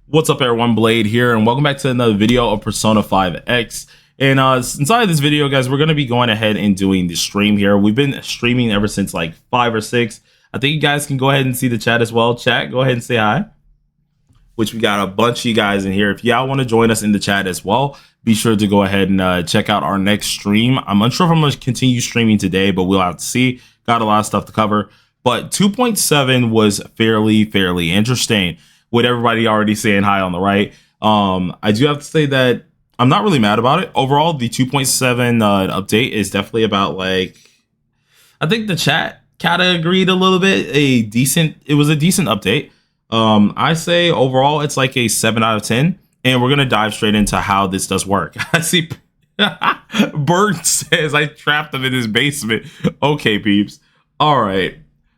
What's up everyone, Blade here, and welcome back to another video of Persona 5X. And inside this video, guys, we're going to be going ahead and doing the stream here. We've been streaming ever since like 5 or 6. I think you guys can go ahead and see the chat as well. Chat, go ahead and say hi. Which we got a bunch of you guys in here. If y'all want to join us in the chat as well, be sure to go ahead and check out our next stream. I'm unsure if I'm going to continue streaming today, but we'll have to see. Got a lot of stuff to cover. But 2.7 was fairly interesting, with everybody already saying hi on the right. I do have to say that I'm not really mad about it. Overall, the 2.7 update is definitely about, like, I think the chat kind of agreed a little bit. It was a decent update. I say overall it's like a 7 out of 10, and we're gonna dive straight into how this does work. I see Bert says I trapped him in his basement. Okay, peeps. All right.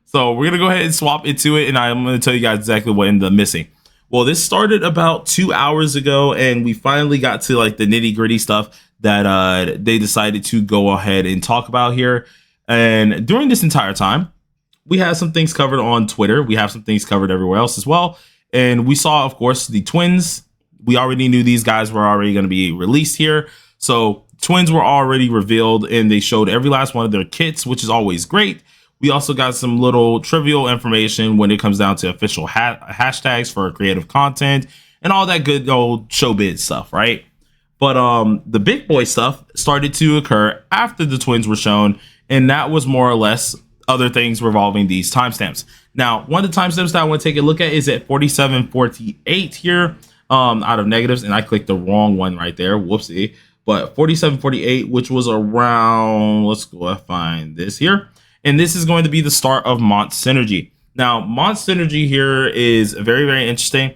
So we're going to go ahead and swap into it, and I'm going to tell you guys exactly what ended up missing. Well, this started about 2 hours ago, and we finally got to like the nitty gritty stuff that they decided to go ahead and talk about here. And during this entire time, we had some things covered on Twitter. We have some things covered everywhere else as well. And we saw, of course, the twins. We already knew these guys were already going to be released here. So twins were already revealed, and they showed every last one of their kits, which is always great. We also got some little trivial information when it comes down to official hashtags for creative content and all that good old showbiz stuff, right? But the big boy stuff started to occur after the twins were shown, and that was more or less other things revolving these timestamps. Now, one of the timestamps that I want to take a look at is at 4748 here, out of negatives, and I clicked the wrong one right there. Whoopsie. But 4748, which was around, let's go find this here. And this is going to be the start of MONT Synergy. Now, MONT Synergy here is very interesting.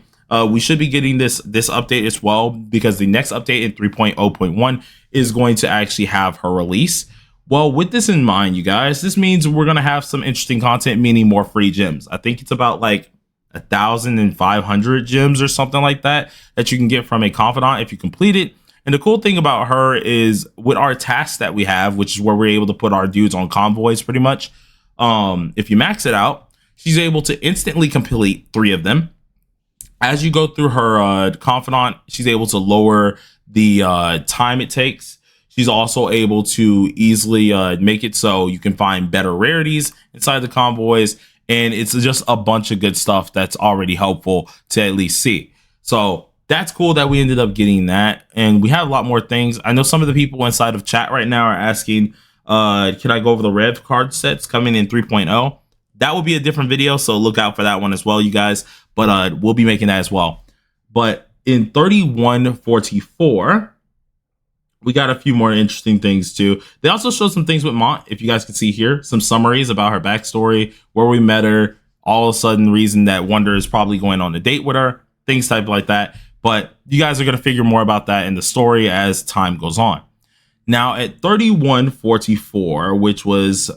We should be getting this update as well, because the next update in 3.0.1 is going to actually have her release. Well, with this in mind, you guys, this means we're going to have some interesting content, meaning more free gems. I think it's about like 1,500 gems or something like that you can get from a confidant if you complete it. And the cool thing about her is with our tasks that we have, which is where we're able to put our dudes on convoys pretty much. If you max it out, she's able to instantly complete 3 of them. As you go through her confidant, she's able to lower the time it takes. She's also able to easily make it so you can find better rarities inside the convoys. And it's just a bunch of good stuff that's already helpful to at least see. So that's cool that we ended up getting that, and we have a lot more things. I know some of the people inside of chat right now are asking, can I go over the Rev card sets coming in 3.0? That will be a different video, so look out for that one as well, you guys. But we'll be making that as well. But in 3144, we got a few more interesting things too. They also showed some things with MONT, if you guys can see here, some summaries about her backstory, where we met her, all of a sudden reason that Wonder is probably going on a date with her, things type like that. But you guys are going to figure more about that in the story as time goes on. Now at 3144, which was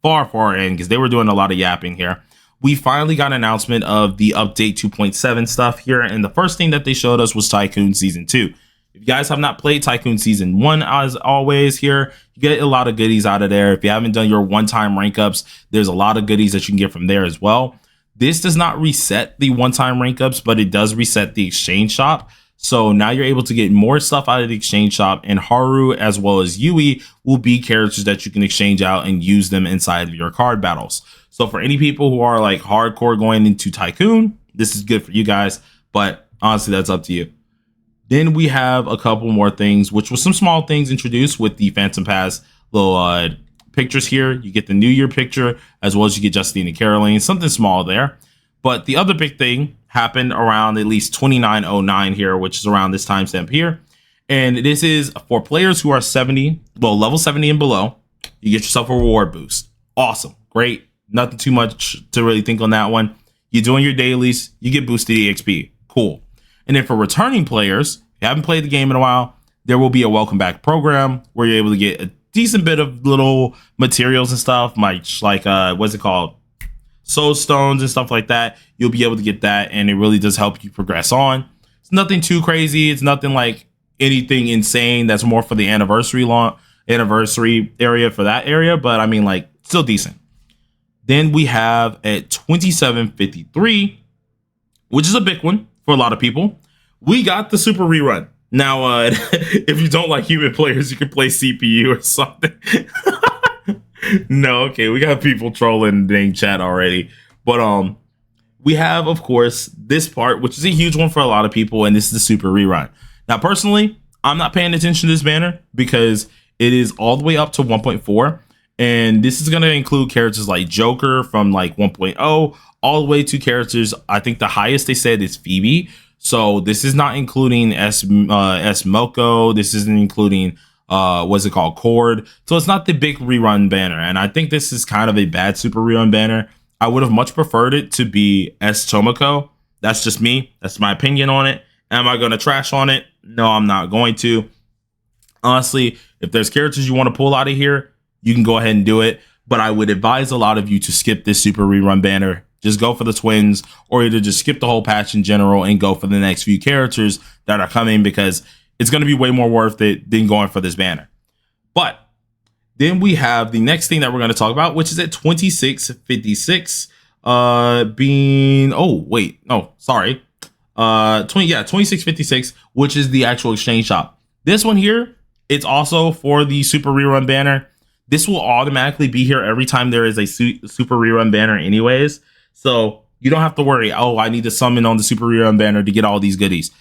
far in, because they were doing a lot of yapping here, we finally got an announcement of the update 2.7 stuff here. And the first thing that they showed us was TYCOON Season 2. If you guys have not played TYCOON Season 1, as always here, you get a lot of goodies out of there. If you haven't done your one-time rank ups, there's a lot of goodies that you can get from there as well. This does not reset the one-time rank ups, but it does reset the exchange shop. So now you're able to get more stuff out of the exchange shop, and Haru as well as Yui will be characters that you can exchange out and use them inside of your card battles. So for any people who are like hardcore going into TYCOON, this is good for you guys, but honestly, that's up to you. Then we have a couple more things, which was some small things introduced with the Phantom Pass little pictures here. You get the New Year picture, as well as you get Justine and Caroline, something small there. But the other big thing happened around at least 2909 here, which is around this timestamp here. And this is for players who are 70, well, level 70 and below. You get yourself a reward boost. Awesome. Great. Nothing too much to really think on that one. You're doing your dailies, you get boosted EXP. Cool. And then for returning players, if you haven't played the game in a while, there will be a welcome back program where you're able to get a decent bit of little materials and stuff, like what's it called? Soul stones and stuff like that. You'll be able to get that, and it really does help you progress on. It's nothing too crazy. It's nothing like anything insane. That's more for the anniversary area for that area, but I mean, like, still decent. Then we have at 2753, which is a big one. for a lot of people. We got the Super Rerun. Now, if you don't like human players, you can play CPU or something. No, okay, we got people trolling the dang chat already. But we have, of course, this part, which is a huge one for a lot of people, and this is the Super Rerun. Now, personally, I'm not paying attention to this banner because it is all the way up to 1.4, and this is going to include characters like Joker from like 1.0 all the way to characters. I think the highest they said is Phoebe. So this is not including S Moko. This isn't including what's it called, Cord. So it's not the big rerun banner, and I think this is kind of a bad Super Rerun banner. I would have much preferred it to be S Tomoko. That's just me. That's my opinion on it. Am I going to trash on it? No, I'm not going to. Honestly, if there's characters you want to pull out of here, you can go ahead and do it. But I would advise a lot of you to skip this Super Rerun banner. Just go for the twins, or either just skip the whole patch in general and go for the next few characters that are coming, because it's going to be way more worth it than going for this banner. But then we have the next thing that we're going to talk about, which is at 2656 being, 2656, which is the actual exchange shop. This one here, it's also for the Super Rerun banner. This will automatically be here every time there is a Super Rerun banner anyways. So you don't have to worry, oh, I need to summon on the Super Rerun banner to get all these goodies.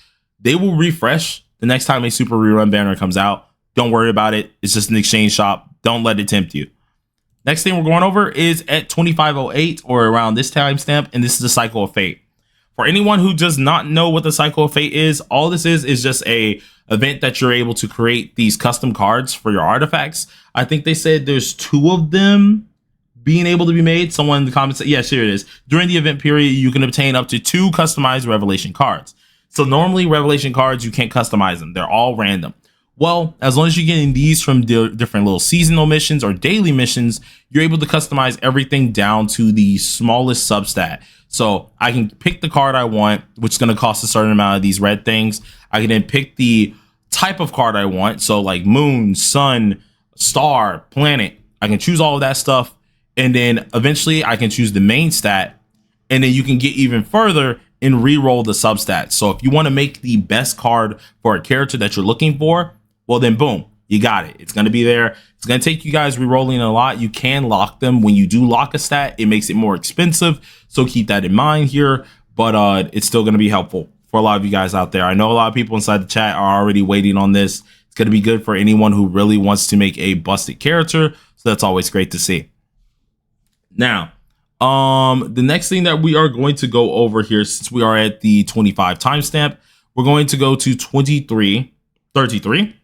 They will refresh the next time a Super Rerun banner comes out. Don't worry about it. It's just an exchange shop. Don't let it tempt you. Next thing we're going over is at 2508, or around this timestamp, and this is the Cycle of Fate. For anyone who does not know what the Cycle of Fate is, all this is just a event that you're able to create these custom cards for your artifacts. I think they said there's 2 of them being able to be made. Someone in the comments said, yes, here it is. During the event period, you can obtain up to 2 customized Revelation cards. So normally Revelation cards, you can't customize them. They're all random. Well, as long as you're getting these from different little seasonal missions or daily missions, you're able to customize everything down to the smallest substat. So I can pick the card I want, which is going to cost a certain amount of these red things. I can then pick the type of card I want. So like moon, sun, star, planet. I can choose all of that stuff. And then eventually I can choose the main stat. And then you can get even further and re-roll the substats. So if you want to make the best card for a character that you're looking for, well then boom, you got it. It's going to be there. It's going to take you guys re-rolling a lot. You can lock them. When you do lock a stat, it makes it more expensive. So keep that in mind here. But it's still going to be helpful for a lot of you guys out there. I know a lot of people inside the chat are already waiting on this. It's going to be good for anyone who really wants to make a busted character. So that's always great to see. Now, the next thing that we are going to go over here, since we are at the 25 timestamp, we're going to go to 2333.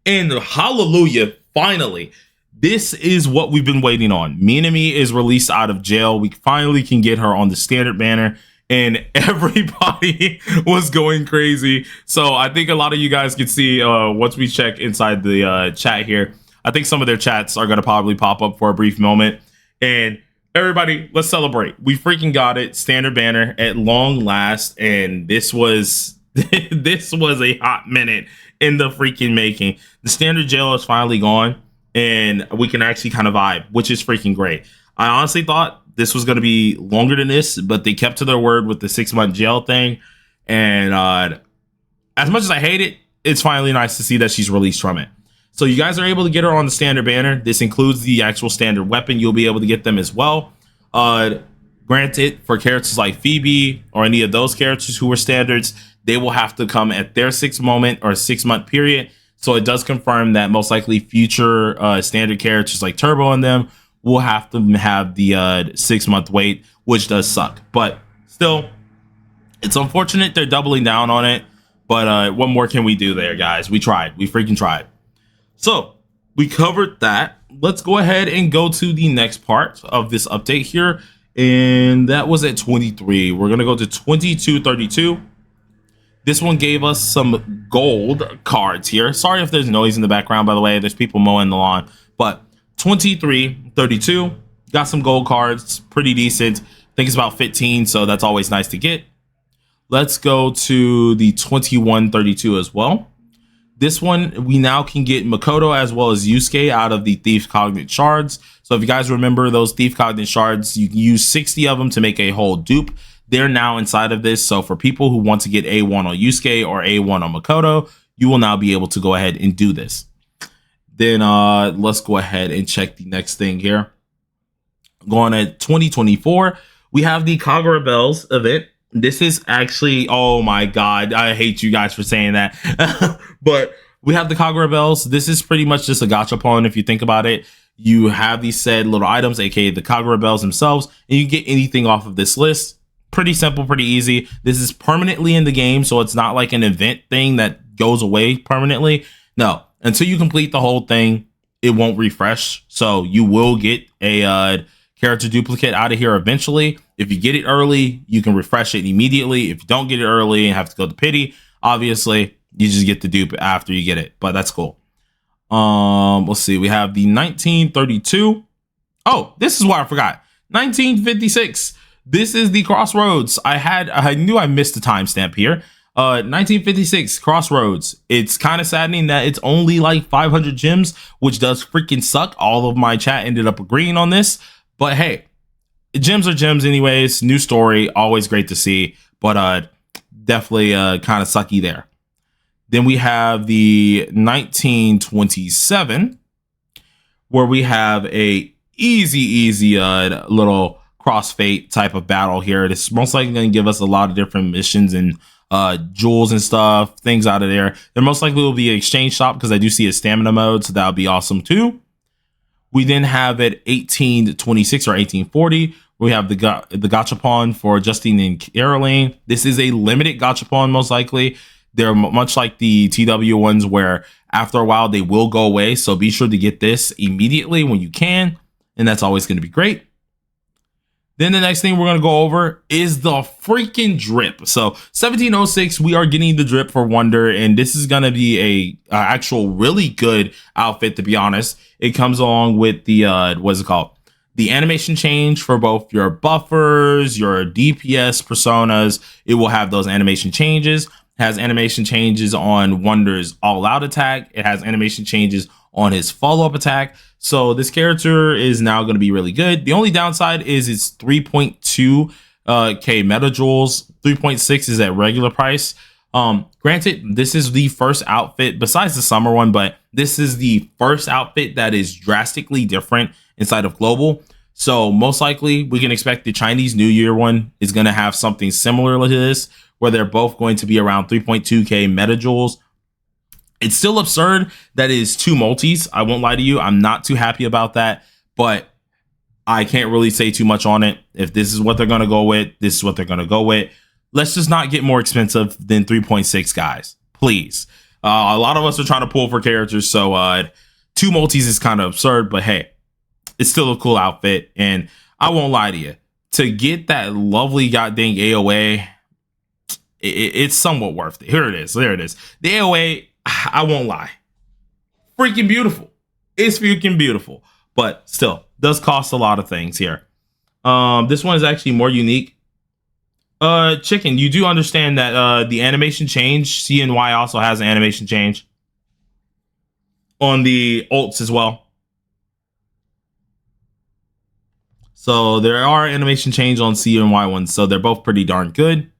And hallelujah, finally, this is what we've been waiting on. Minami is released out of jail. We finally can get her on the standard banner, and everybody was going crazy. So I think a lot of you guys can see once we check inside the chat here, I think some of their chats are going to probably pop up for a brief moment. And everybody, let's celebrate. We freaking got it. Standard banner at long last. And this was this was a hot minute in the freaking making. The standard jail is finally gone, and we can actually kind of vibe, which is freaking great. I honestly thought this was going to be longer than this, but they kept to their word with the 6-month jail thing. And as much as I hate it, it's finally nice to see that she's released from it. So you guys are able to get her on the standard banner. This includes the actual standard weapon. You'll be able to get them as well. Granted, for characters like Phoebe or any of those characters who are standards, they will have to come at their 6-month period. So it does confirm that most likely future standard characters like Turbo and them will have to have the 6-month wait, which does suck. But still, it's unfortunate they're doubling down on it. But what more can we do there, guys? We tried. We freaking tried. So we covered that. Let's go ahead and go to the next part of this update here. And that was at 23. We're going to go to 2232. This one gave us some gold cards here. Sorry if there's noise in the background, by the way. There's people mowing the lawn. But 2332 got some gold cards. Pretty decent. I think it's about 15, so that's always nice to get. Let's go to the 2132 as well. This one, we now can get Makoto as well as Yusuke out of the Thief Cognate Shards. So if you guys remember those Thief Cognate Shards, you can use 60 of them to make a whole dupe. they're now inside of this. So for people who want to get A1 on Yusuke or A1 on Makoto, you will now be able to go ahead and do this. Then let's go ahead and check the next thing here. Going at 2024, we have the Kagura Bells event. This is actually, oh my god, I hate you guys for saying that. But we have the Kagura Bells. This is pretty much just a gachapon if you think about it. You have these said little items, aka the Kagura Bells themselves, and you get anything off of this list. Pretty simple, pretty easy. This is permanently in the game, so it's not like an event thing that goes away permanently. No, until you complete the whole thing, it won't refresh. So you will get a character duplicate out of here eventually. If you get it early, you can refresh it immediately. If you don't get it early and have to go to pity, obviously you just get the dupe after you get it, but that's cool. Let's see, we have the 1932. Oh, this is what I forgot. 1956. This is the CROSSROADS. I knew I missed the timestamp here. 1956 CROSSROADS. It's kind of saddening that it's only like 500 gems, which does freaking suck. All of my chat ended up agreeing on this, but hey, gems are gems anyways. New story, always great to see, but definitely kind of sucky there. Then we have the 1927, where we have a easy little CrossFate type of battle here. It's most likely going to give us a lot of different missions and jewels and stuff, things out of there. There most likely will be an exchange shop because I do see a stamina mode, so that would be awesome too. We then have at 1826 or 1840, we have the gachapon for Justine and Caroline. This is a limited gachapon, most likely. They're much like the TW ones where after a while they will go away. So be sure to get this immediately when you can. And that's always going to be great. Then the next thing we're going to go over is the freaking drip. So 1706, we are getting the drip for Wonder. And this is going to be a actual really good outfit, to be honest. It comes along with the, what's it called? The animation change for both your buffers, your DPS personas. It will have those animation changes. Has animation changes on Wonder's all-out attack. It has animation changes on his follow-up attack. So this character is now going to be really good. The only downside is it's 3.2 K metajoules. 3.6 is at regular price. Granted, this is the first outfit besides the summer one, but this is the first outfit that is drastically different inside of global. So most likely we can expect the Chinese New Year one is going to have something similar to this, where they're both going to be around 3.2K metajoules. It's still absurd that it is 2 multis. I won't lie to you. I'm not too happy about that, but I can't really say too much on it. If this is what they're going to go with, this is what they're going to go with. Let's just not get more expensive than 3.6, guys. Please. A lot of us are trying to pull for characters, so 2 multis is kind of absurd, but hey, it's still a cool outfit, and I won't lie to you. To get that lovely goddamn AOA, it's somewhat worth it. Here it is. There it is. The AOA, I won't lie. Freaking beautiful. It's freaking beautiful. But still, does cost a lot of things here. This one is actually more unique. Chicken, you do understand that the animation change, CNY also has an animation change on the ults as well. So there are animation change on CNY ones, so they're both pretty darn good.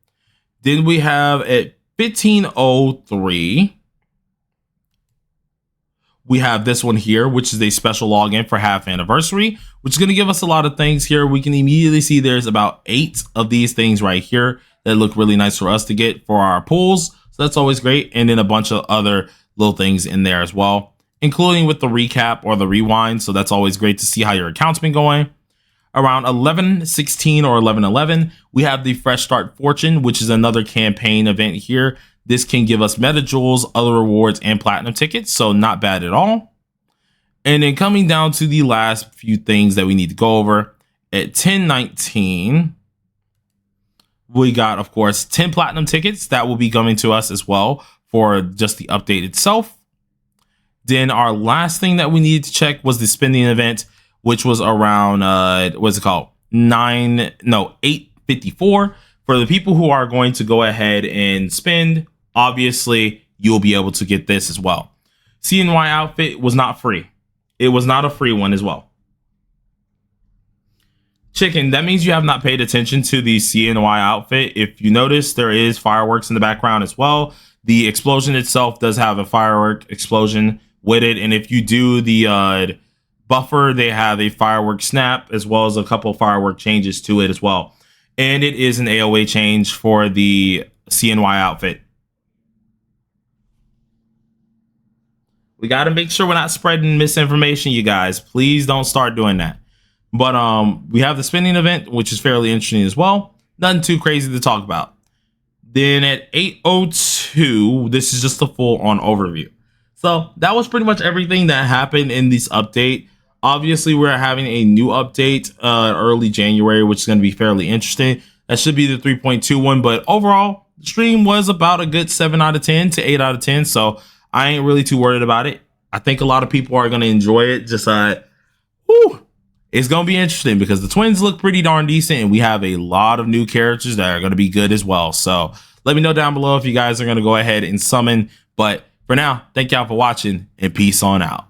Then we have at 1503, we have this one here, which is a special login for half anniversary, which is going to give us a lot of things here. We can immediately see there's about 8 of these things right here that look really nice for us to get for our pools. So that's always great. And then a bunch of other little things in there as well, including with the recap or the rewind. So that's always great to see how your account's been going. Around 1116 or 1111, we have the Fresh Start Fortune, which is another campaign event here. This can give us metajoules, other rewards, and platinum tickets, so not bad at all. And then coming down to the last few things that we need to go over, at 1019, we got, of course, 10 platinum tickets that will be coming to us as well for just the update itself. Then our last thing that we needed to check was the spending event, which was around, what's it called? 854. For the people who are going to go ahead and spend, obviously, you'll be able to get this as well. CNY outfit was not free. It was not a free one as well. Chicken, that means you have not paid attention to the CNY outfit. If you notice, there is fireworks in the background as well. The explosion itself does have a firework explosion with it. And if you do the buffer, they have a firework snap as well as a couple of firework changes to it as well. And it is an AOA change for the CNY outfit. We got to make sure we're not spreading misinformation, you guys. Please don't start doing that. But we have the spinning event, which is fairly interesting as well. Nothing too crazy to talk about. Then at 8:02, this is just a full-on overview. So that was pretty much everything that happened in this update. Obviously, we're having a new update early January, which is going to be fairly interesting. That should be the 3.2 one. But overall, the stream was about a good 7 out of 10 to 8 out of 10. So I ain't really too worried about it. I think a lot of people are going to enjoy it. Just it's going to be interesting because the twins look pretty darn decent and we have a lot of new characters that are going to be good as well. So let me know down below if you guys are going to go ahead and summon. But for now, thank y'all for watching and peace on out.